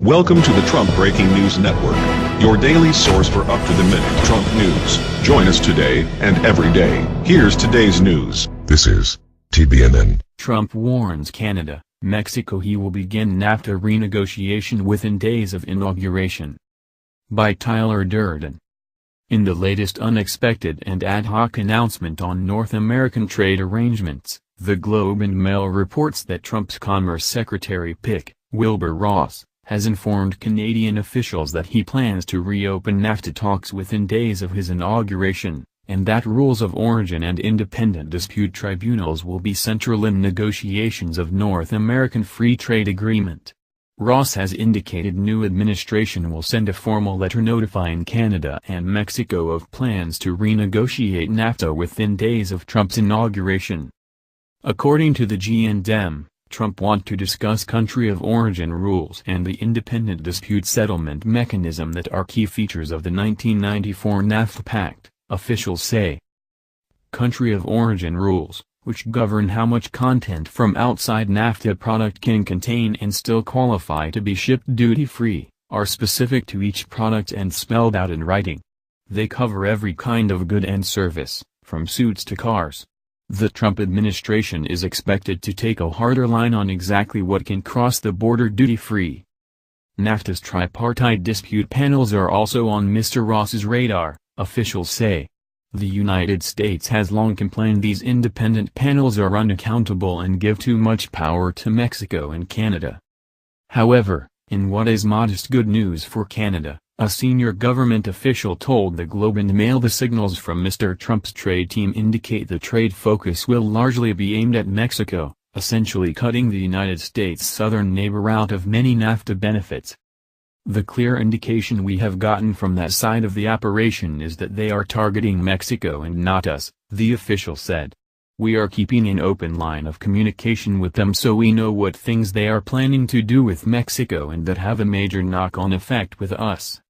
Welcome to the Trump Breaking News Network, your daily source for up-to-the-minute Trump news. Join us today and every day. Here's today's news. This is TBNN. Trump warns Canada, Mexico he will begin NAFTA renegotiation within days of inauguration. By Tyler Durden. In the latest unexpected and ad hoc announcement on North American trade arrangements, the Globe and Mail reports that Trump's Commerce Secretary Pick, Wilbur Ross, has informed Canadian officials that he plans to reopen NAFTA talks within days of his inauguration, and that rules of origin and independent dispute tribunals will be central in negotiations of North American Free Trade Agreement. Ross has indicated new administration will send a formal letter notifying Canada and Mexico of plans to renegotiate NAFTA within days of Trump's inauguration. According to the G&M, Trump wants to discuss country of origin rules and the independent dispute settlement mechanism that are key features of the 1994 NAFTA Pact, officials say. Country of origin rules, which govern how much content from outside NAFTA product can contain and still qualify to be shipped duty-free, are specific to each product and spelled out in writing. They cover every kind of good and service, from suits to cars. The Trump administration is expected to take a harder line on exactly what can cross the border duty-free. NAFTA's tripartite dispute panels are also on Mr. Ross's radar, officials say. The United States has long complained these independent panels are unaccountable and give too much power to Mexico and Canada. However, in what is modest good news for Canada, a senior government official told the Globe and Mail the signals from Mr. Trump's trade team indicate the trade focus will largely be aimed at Mexico, essentially cutting the United States' southern neighbor out of many NAFTA benefits. The clear indication we have gotten from that side of the operation is that they are targeting Mexico and not us, the official said. We are keeping an open line of communication with them so we know what things they are planning to do with Mexico and that have a major knock-on effect with us.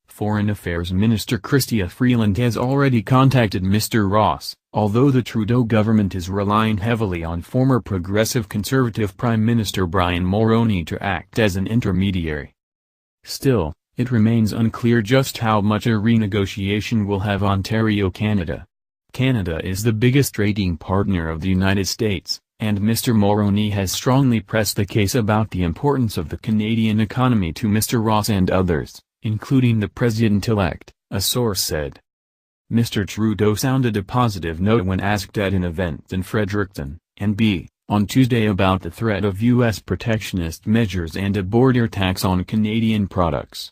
Foreign Affairs Minister Chrystia Freeland has already contacted Mr. Ross, although the Trudeau government is relying heavily on former Progressive Conservative Prime Minister Brian Mulroney to act as an intermediary. Still, it remains unclear just how much a renegotiation will have Ontario, Canada. Canada is the biggest trading partner of the United States, and Mr. Mulroney has strongly pressed the case about the importance of the Canadian economy to Mr. Ross and others, including the president-elect, a source said. Mr. Trudeau sounded a positive note when asked at an event in Fredericton, NB, on Tuesday about the threat of U.S. protectionist measures and a border tax on Canadian products.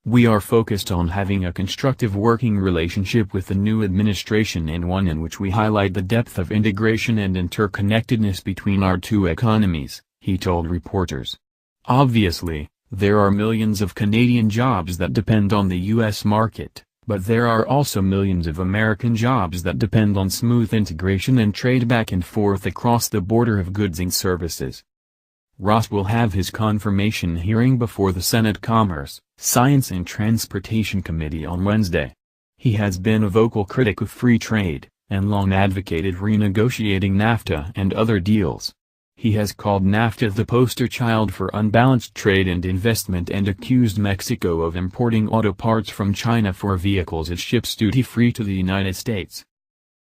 We are focused on having a constructive working relationship with the new administration and one in which we highlight the depth of integration and interconnectedness between our two economies, he told reporters. Obviously, there are millions of Canadian jobs that depend on the U.S. market, but there are also millions of American jobs that depend on smooth integration and trade back and forth across the border of goods and services. Ross will have his confirmation hearing before the Senate Commerce, Science and Transportation Committee on Wednesday. He has been a vocal critic of free trade, and long advocated renegotiating NAFTA and other deals. He has called NAFTA the poster child for unbalanced trade and investment and accused Mexico of importing auto parts from China for vehicles it ships duty-free to the United States.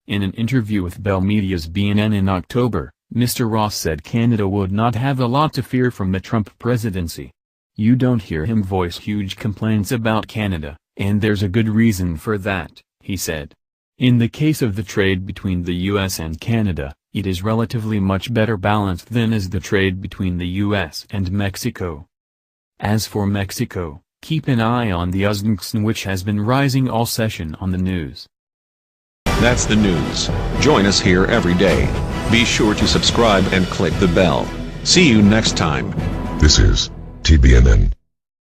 In an interview with Bell Media's BNN in October, Mr. Ross said Canada would not have a lot to fear from the Trump presidency. You don't hear him voice huge complaints about Canada, and there's a good reason for that, he said. In the case of the trade between the U.S. and Canada, it is relatively much better balanced than is the trade between the U.S. and Mexico. As for Mexico, keep an eye on the USMCA which has been rising all session on the news. That's the news. Join us here every day. Be sure to subscribe and click the bell. See you next time. This is TBNN.